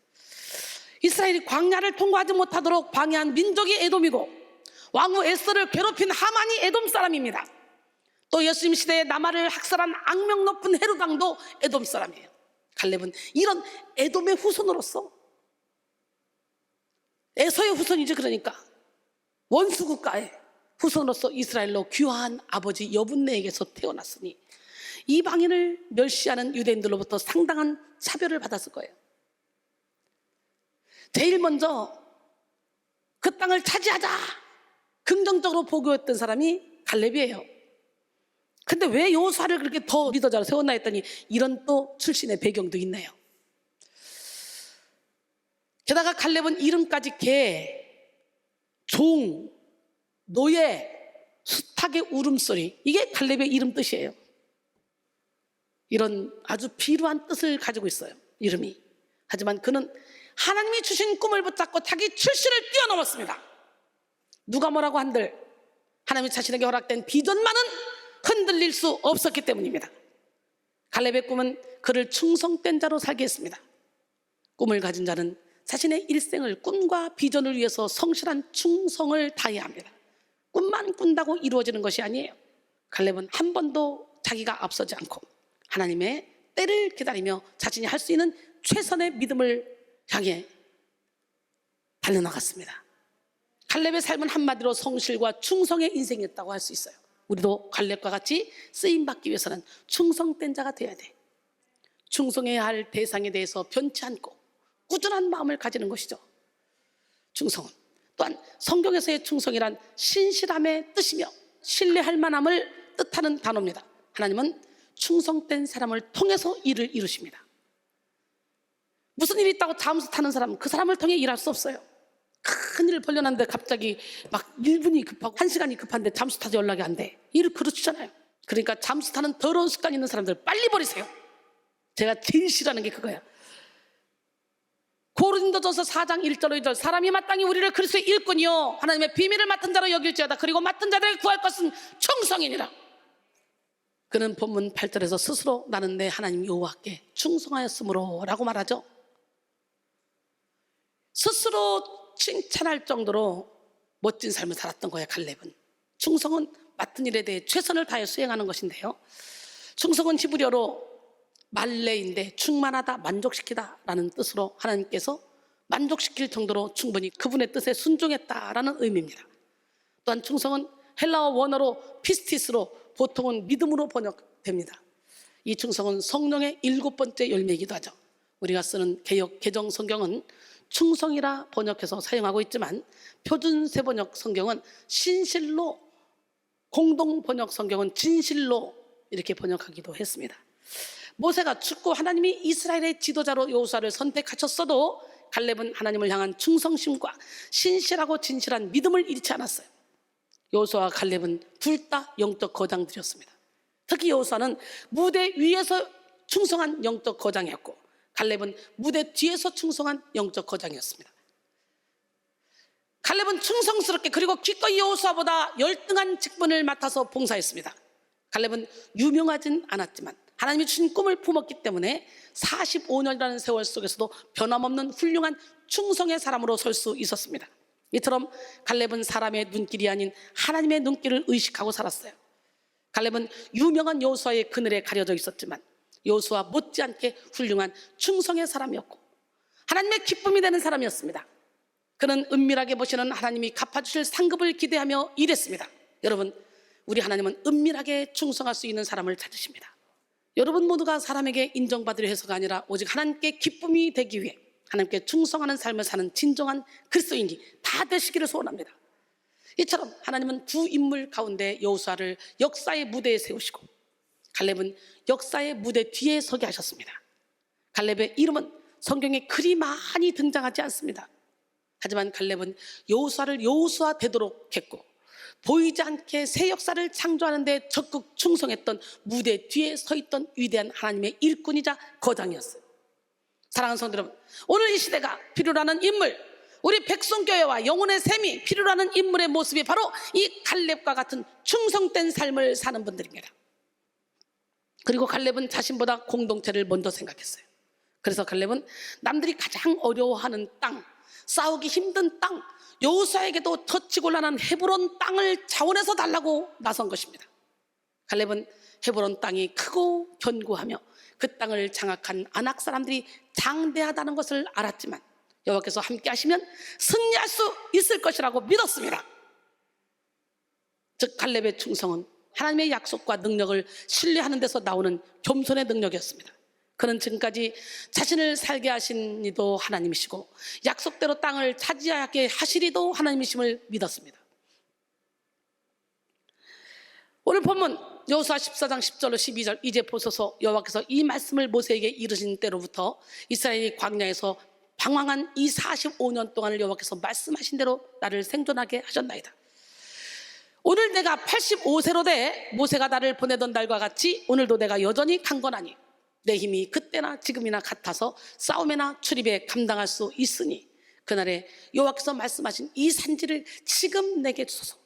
이스라엘이 광야를 통과하지 못하도록 방해한 민족이 에돔이고, 왕후 에스더를 괴롭힌 하만이 에돔 사람입니다. 또 예수님 시대에 남아를 학살한 악명 높은 헤롯 왕도 에돔 사람이에요. 갈렙은 이런 에돔의 후손으로서, 에서의 후손이죠. 그러니까 원수 국가의 후손으로서 이스라엘로 귀화한 아버지 여분네에게서 태어났으니 이방인을 멸시하는 유대인들로부터 상당한 차별을 받았을 거예요. 제일 먼저 그 땅을 차지하자 긍정적으로 보고했던 사람이 갈렙이에요. 근데 왜 여호수아를 그렇게 더 리더자로 세웠나 했더니 이런 또 출신의 배경도 있네요. 게다가 갈렙은 이름까지 개, 종, 노예, 수탉의 울음소리, 이게 갈렙의 이름 뜻이에요. 이런 아주 비루한 뜻을 가지고 있어요, 이름이. 하지만 그는 하나님이 주신 꿈을 붙잡고 자기 출신을 뛰어넘었습니다. 누가 뭐라고 한들 하나님이 자신에게 허락된 비전만은 흔들릴 수 없었기 때문입니다. 갈렙의 꿈은 그를 충성된 자로 살게 했습니다. 꿈을 가진 자는 자신의 일생을 꿈과 비전을 위해서 성실한 충성을 다해야 합니다. 꿈만 꾼다고 이루어지는 것이 아니에요. 갈렙은 한 번도 자기가 앞서지 않고 하나님의 때를 기다리며 자신이 할 수 있는 최선의 믿음을 향해 달려나갔습니다. 갈렙의 삶은 한마디로 성실과 충성의 인생이었다고 할 수 있어요. 우리도 갈렙과 같이 쓰임받기 위해서는 충성된 자가 되어야 돼. 충성해야 할 대상에 대해서 변치 않고 꾸준한 마음을 가지는 것이죠. 충성은 또한 성경에서의 충성이란 신실함의 뜻이며 신뢰할 만함을 뜻하는 단어입니다. 하나님은 충성된 사람을 통해서 일을 이루십니다. 무슨 일이 있다고 잠수 타는 사람은 그 사람을 통해 일할 수 없어요. 큰 일을 벌려놨는데 갑자기 막 1분이 급하고 1시간이 급한데 잠수 타서 연락이 안 돼. 일을 그르치잖아요. 그러니까 잠수 타는 더러운 습관 있는 사람들 빨리 버리세요. 제가 제일 싫어하는 게 그거야. 고린도전서 4장 1절 2절, 사람이 마땅히 우리를 그리스도의 일꾼이요 하나님의 비밀을 맡은 자로 여길지어다. 그리고 맡은 자들에게 구할 것은 충성이니라. 그는 본문 8절에서 스스로 나는 내 하나님 여호와께 충성하였으므로 라고 말하죠. 스스로 칭찬할 정도로 멋진 삶을 살았던 거예요. 갈렙은. 충성은 맡은 일에 대해 최선을 다해 수행하는 것인데요, 충성은 히브리어로 말레인데 충만하다, 만족시키다 라는 뜻으로 하나님께서 만족시킬 정도로 충분히 그분의 뜻에 순종했다라는 의미입니다. 또한 충성은 헬라어 원어로 피스티스로 보통은 믿음으로 번역됩니다. 이 충성은 성령의 7번째 열매이기도 하죠. 우리가 쓰는 개역 개정 성경은 충성이라 번역해서 사용하고 있지만 표준 세번역 성경은 신실로, 공동 번역 성경은 진실로 이렇게 번역하기도 했습니다. 모세가 죽고 하나님이 이스라엘의 지도자로 여호수아를 선택하셨어도 갈렙은 하나님을 향한 충성심과 신실하고 진실한 믿음을 잃지 않았어요. 여호수아와 갈렙은 둘 다 영적 거장들이었습니다. 특히 여호수아는 무대 위에서 충성한 영적 거장이었고 갈렙은 무대 뒤에서 충성한 영적 거장이었습니다. 갈렙은 충성스럽게 그리고 기꺼이 여호수아보다 열등한 직분을 맡아서 봉사했습니다. 갈렙은 유명하진 않았지만 하나님이 주신 꿈을 품었기 때문에 45년이라는 세월 속에서도 변함없는 훌륭한 충성의 사람으로 설 수 있었습니다. 이처럼 갈렙은 사람의 눈길이 아닌 하나님의 눈길을 의식하고 살았어요. 갈렙은 유명한 여호수아의 그늘에 가려져 있었지만 여호수아 못지않게 훌륭한 충성의 사람이었고 하나님의 기쁨이 되는 사람이었습니다. 그는 은밀하게 보시는 하나님이 갚아주실 상급을 기대하며 일했습니다. 여러분, 우리 하나님은 은밀하게 충성할 수 있는 사람을 찾으십니다. 여러분 모두가 사람에게 인정받으려 해서가 아니라 오직 하나님께 기쁨이 되기 위해 하나님께 충성하는 삶을 사는 진정한 그리스도인이 다 되시기를 소원합니다. 이처럼 하나님은 두 인물 가운데 여호수아를 역사의 무대에 세우시고 갈렙은 역사의 무대 뒤에 서게 하셨습니다. 갈렙의 이름은 성경에 그리 많이 등장하지 않습니다. 하지만 갈렙은 여호수아를 여호수아 되도록 했고 보이지 않게 새 역사를 창조하는 데 적극 충성했던 무대 뒤에 서 있던 위대한 하나님의 일꾼이자 거장이었어요. 사랑하는 성도 여러분, 오늘 이 시대가 필요로 하는 인물, 우리 백성교회와 영혼의 셈이 필요로 하는 인물의 모습이 바로 이 갈렙과 같은 충성된 삶을 사는 분들입니다. 그리고 갈렙은 자신보다 공동체를 먼저 생각했어요. 그래서 갈렙은 남들이 가장 어려워하는 땅, 싸우기 힘든 땅, 여호수아에게도 터치곤란한 헤브론 땅을 자원해서 달라고 나선 것입니다. 갈렙은 헤브론 땅이 크고 견고하며 그 땅을 장악한 아낙 사람들이 장대하다는 것을 알았지만 여호와께서 함께 하시면 승리할 수 있을 것이라고 믿었습니다. 즉 갈렙의 충성은 하나님의 약속과 능력을 신뢰하는 데서 나오는 겸손의 능력이었습니다. 그는 지금까지 자신을 살게 하신 이도 하나님이시고 약속대로 땅을 차지하게 하시리도 하나님이심을 믿었습니다. 오늘 본문 여호수아 14장 10절로 12절, 이제 보소서 여호와께서 이 말씀을 모세에게 이르신 때로부터 이스라엘이 광야에서 방황한 이 45년 동안을 여호와께서 말씀하신 대로 나를 생존하게 하셨나이다. 오늘 내가 85세로 돼 모세가 나를 보내던 날과 같이 오늘도 내가 여전히 강건하니 내 힘이 그때나 지금이나 같아서 싸움에나 출입에 감당할 수 있으니 그날에 여호와께서 말씀하신 이 산지를 지금 내게 주소서.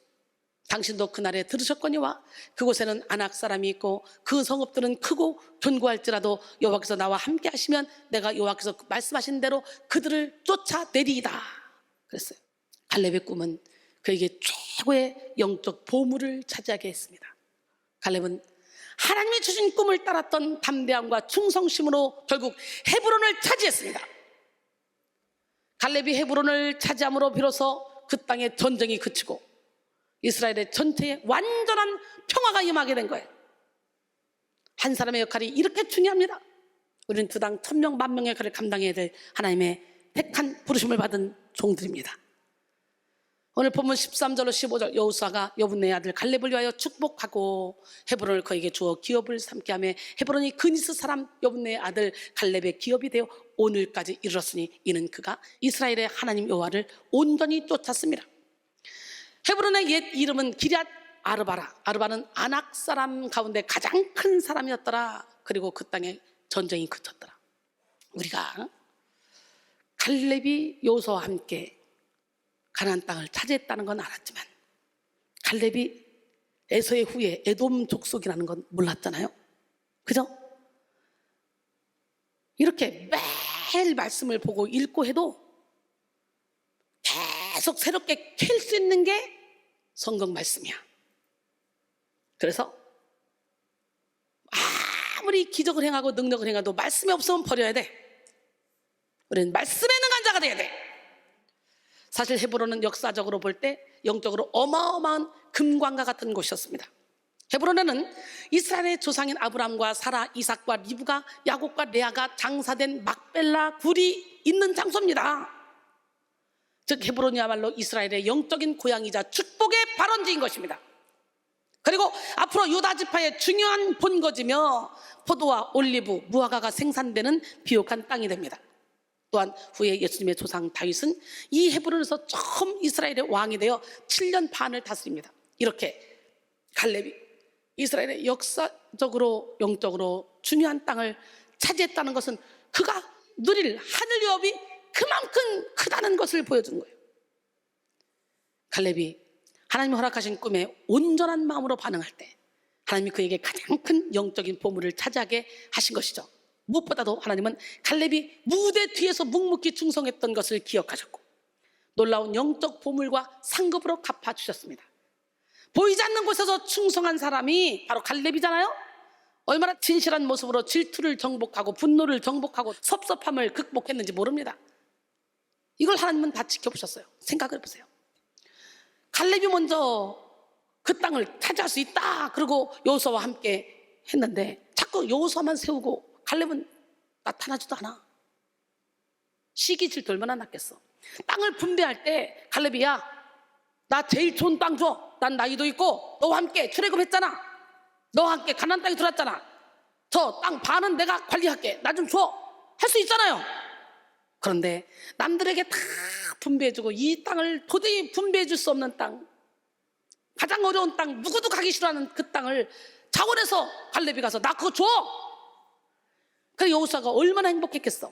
당신도 그날에 들으셨거니와 그곳에는 아낙 사람이 있고 그 성읍들은 크고 견고할지라도 여호와께서 나와 함께 하시면 내가 여호와께서 말씀하신 대로 그들을 쫓아내리이다 그랬어요. 갈렙의 꿈은 그에게 최고의 영적 보물을 차지하게 했습니다. 갈렙은 하나님이 주신 꿈을 따랐던 담대함과 충성심으로 결국 헤브론을 차지했습니다. 갈렙이 헤브론을 차지함으로 비로소 그 땅의 전쟁이 그치고 이스라엘의 전체에 완전한 평화가 임하게 된 거예요. 한 사람의 역할이 이렇게 중요합니다. 우리는 주당 1000명, 10,000명의 역할을 감당해야 될 하나님의 택한 부르심을 받은 종들입니다. 오늘 본문 13절로 15절, 여호수아가 여분네의 아들 갈렙을 위하여 축복하고 헤브론을 그에게 주어 기업을 삼게 하며 헤브론이 그니스 사람 여분네의 아들 갈렙의 기업이 되어 오늘까지 이르렀으니 이는 그가 이스라엘의 하나님 여호와를 온전히 쫓았습니다. 헤브론의 옛 이름은 기럇 아르바라. 아르바는 아낙 사람 가운데 가장 큰 사람이었더라. 그리고 그 땅에 전쟁이 그쳤더라. 우리가 갈렙이 여호수아와 함께 가나안 땅을 차지했다는 건 알았지만 갈렙이 에서의 후예 에돔 족속이라는 건 몰랐잖아요. 그죠? 이렇게 매일 말씀을 보고 읽고 해도 계속 새롭게 캘 수 있는 게 성경 말씀이야. 그래서 아무리 기적을 행하고 능력을 행해도 말씀이 없으면 버려야 돼. 우리는 말씀에 능한 자가 돼야 돼. 사실 헤브론은 역사적으로 볼 때 영적으로 어마어마한 금광과 같은 곳이었습니다. 헤브론에는 이스라엘의 조상인 아브람과 사라, 이삭과 리브가, 야곱과 레아가 장사된 막벨라 굴이 있는 장소입니다. 즉 헤브론이야말로 이스라엘의 영적인 고향이자 축복의 발원지인 것입니다. 그리고 앞으로 유다 지파의 중요한 본거지며 포도와 올리브, 무화과가 생산되는 비옥한 땅이 됩니다. 또한 후에 예수님의 조상 다윗은 이 헤브론에서 처음 이스라엘의 왕이 되어 7년 반을 다스립니다. 이렇게 갈렙이 이스라엘의 역사적으로 영적으로 중요한 땅을 차지했다는 것은 그가 누릴 하늘 유업이 그만큼 크다는 것을 보여준 거예요. 갈렙이 하나님이 허락하신 꿈에 온전한 마음으로 반응할 때 하나님이 그에게 가장 큰 영적인 보물을 차지하게 하신 것이죠. 무엇보다도 하나님은 갈렙이 무대 뒤에서 묵묵히 충성했던 것을 기억하셨고 놀라운 영적 보물과 상급으로 갚아주셨습니다. 보이지 않는 곳에서 충성한 사람이 바로 갈렙이잖아요. 얼마나 진실한 모습으로 질투를 정복하고 분노를 정복하고 섭섭함을 극복했는지 모릅니다. 이걸 하나님은 다 지켜보셨어요. 생각을 해보세요. 갈렙이 먼저 그 땅을 차지할 수 있다 그리고 여호수아와 함께 했는데 자꾸 여호수아만 세우고 갈렙은 나타나지도 않아. 시기 질투 얼마나 났겠어. 땅을 분배할 때 갈렙이 야, 나 제일 좋은 땅 줘. 난 나이도 있고 너와 함께 출애굽했잖아. 너와 함께 가나안 땅에 들어왔잖아. 저 땅 반은 내가 관리할게. 나 좀 줘. 할 수 있잖아요. 그런데 남들에게 다 분배해주고 이 땅을 도저히 분배해줄 수 없는 땅, 가장 어려운 땅, 누구도 가기 싫어하는 그 땅을 자원해서 갈렙이 가서 나 그거 줘. 그래 여호수아가 얼마나 행복했겠어.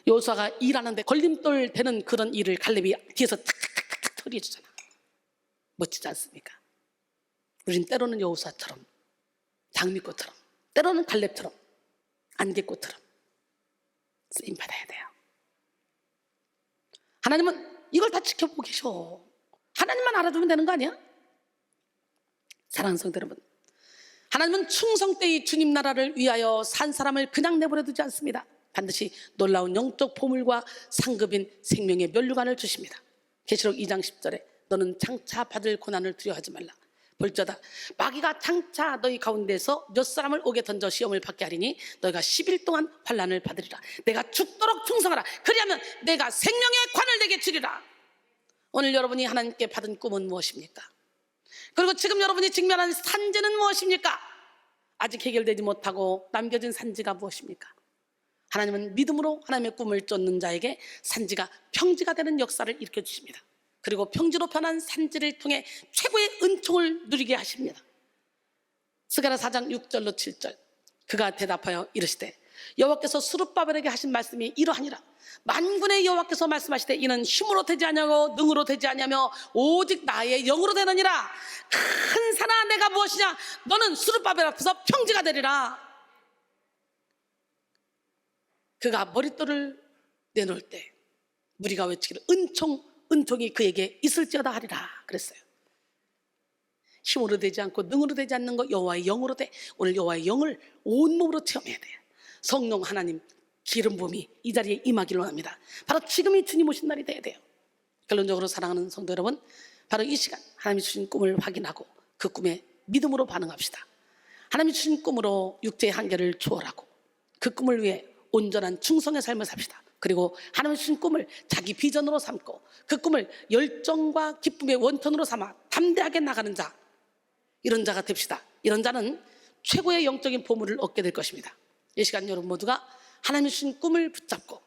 여호수아가 일하는데 걸림돌 되는 그런 일을 갈렙이 뒤에서 탁탁탁탁 처리해 주잖아. 멋지지 않습니까? 우린 때로는 여호수아처럼, 장미꽃처럼, 때로는 갈렙처럼, 안개꽃처럼 쓰임 받아야 돼요. 하나님은 이걸 다 지켜보고 계셔. 하나님만 알아주면 되는 거 아니야? 사랑하는 성도 여러분, 하나님은 충성 때의 주님 나라를 위하여 산 사람을 그냥 내버려 두지 않습니다. 반드시 놀라운 영적 보물과 상급인 생명의 면류관을 주십니다. 계시록 2장 10절에 너는 장차 받을 고난을 두려워하지 말라. 볼지어다 마귀가 장차 너희 가운데서 몇 사람을 옥에 던져 시험을 받게 하리니 너희가 10일 동안 환난을 받으리라. 내가 죽도록 충성하라. 그리하면 내가 생명의 관을 내게 주리라. 오늘 여러분이 하나님께 받은 꿈은 무엇입니까? 그리고 지금 여러분이 직면하는 산지는 무엇입니까? 아직 해결되지 못하고 남겨진 산지가 무엇입니까? 하나님은 믿음으로 하나님의 꿈을 쫓는 자에게 산지가 평지가 되는 역사를 일으켜 주십니다. 그리고 평지로 변한 산지를 통해 최고의 은총을 누리게 하십니다. 스가랴 4장 6절로 7절 그가 대답하여 이르시되 여호와께서 스룹바벨에게 하신 말씀이 이러하니라. 만군의 여호와께서 말씀하시되 이는 힘으로 되지 아니하고 능으로 되지 아니하며 오직 나의 영으로 되느니라. 큰 산아 내가 무엇이냐? 너는 스룹바벨 앞에서 평지가 되리라. 그가 머릿돌을 내놓을 때 무리가 외치기를 은총이 그에게 있을지어다 하리라 그랬어요. 힘으로 되지 않고 능으로 되지 않는 것 여호와의 영으로 돼. 오늘 여호와의 영을 온몸으로 체험해야 돼요. 성령 하나님 기름 부음이 이 자리에 임하기를 원합니다. 바로 지금이 주님 오신 날이 돼야 돼요. 결론적으로 사랑하는 성도 여러분, 바로 이 시간 하나님이 주신 꿈을 확인하고 그 꿈에 믿음으로 반응합시다. 하나님이 주신 꿈으로 육체의 한계를 초월하고 그 꿈을 위해 온전한 충성의 삶을 삽시다. 그리고 하나님이 주신 꿈을 자기 비전으로 삼고 그 꿈을 열정과 기쁨의 원천으로 삼아 담대하게 나가는 자, 이런 자가 됩시다. 이런 자는 최고의 영적인 보물을 얻게 될 것입니다. 이 시간 여러분 모두가 하나님이 주신 꿈을 붙잡고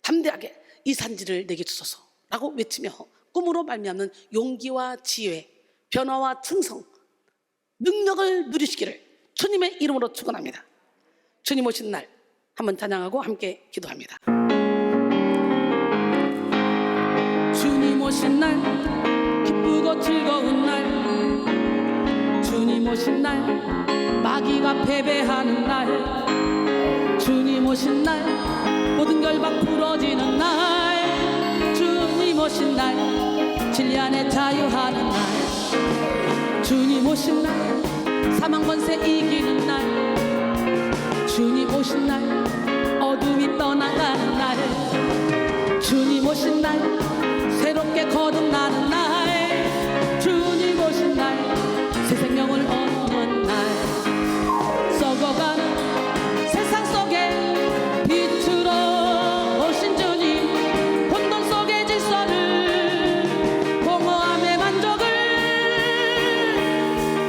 담대하게 이 산지를 내게 주소서 라고 외치며 꿈으로 말미암는 용기와 지혜, 변화와 충성, 능력을 누리시기를 주님의 이름으로 축원합니다. 주님 오신 날 한번 찬양하고 함께 기도합니다. 주님 오신 날 기쁘고 즐거운 날, 주님 오신 날 마귀가 패배하는 날, 주님 오신 날 모든 결박 부러지는 날, 주님 오신 날 진리 안에 자유하는 날, 주님 오신 날 사망 권세 이기는 날, 주님 오신 날 어둠이 떠나가는 날, 주님 오신 날 새롭게 거듭나는 날 주님 오신 날 새 생명을 얻는 날 썩어가는 세상 속에 빛으로 오신 주님 혼돈 속의 질서를 공허함의 만족을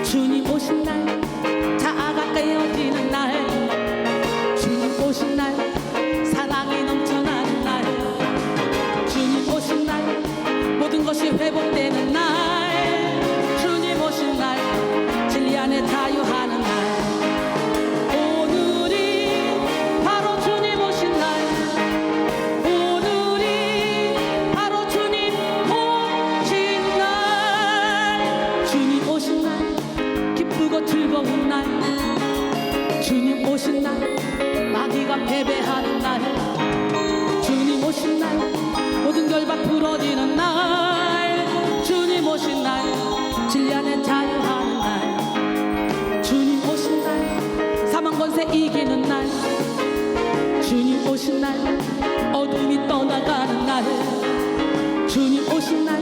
주님 오신 날 자아가 깨어지는 날 주님 오신 날 사랑이 넘쳐나는 날 주님 오신 날 모든 것이 회복되는 날 주님 오신 날 진리 안에 자유하는 날 오늘이 바로 주님 오신 날 오늘이 바로 주님 오신 날 주님 오신 날 기쁘고 즐거운 날 주님 오신 날 마귀가 패배하는 날 주님 오신 날 모든 결박 부러지는 날 주님 오신 날 진리 안에 자유하는 날 주님 오신 날 사망 권세 이기는 날 주님 오신 날 어둠이 떠나가는 날 주님 오신 날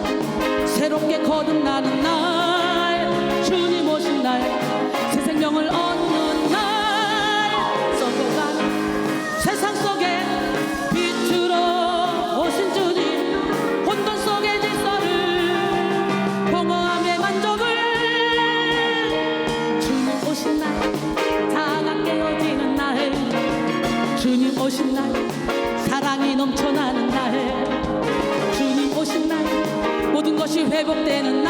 새롭게 거듭나는 날 주님 오신 날 새 생명을 얻는 날 썩어가는 세상 속에 빛으로 오신 주님 혼돈 속의 질서를 공허함의 만족을 주님 오신 날 자아가 깨어지는 날 주님 오신 날 사랑이 넘쳐나는 날 주님 오신 날 모든 것이 회복되는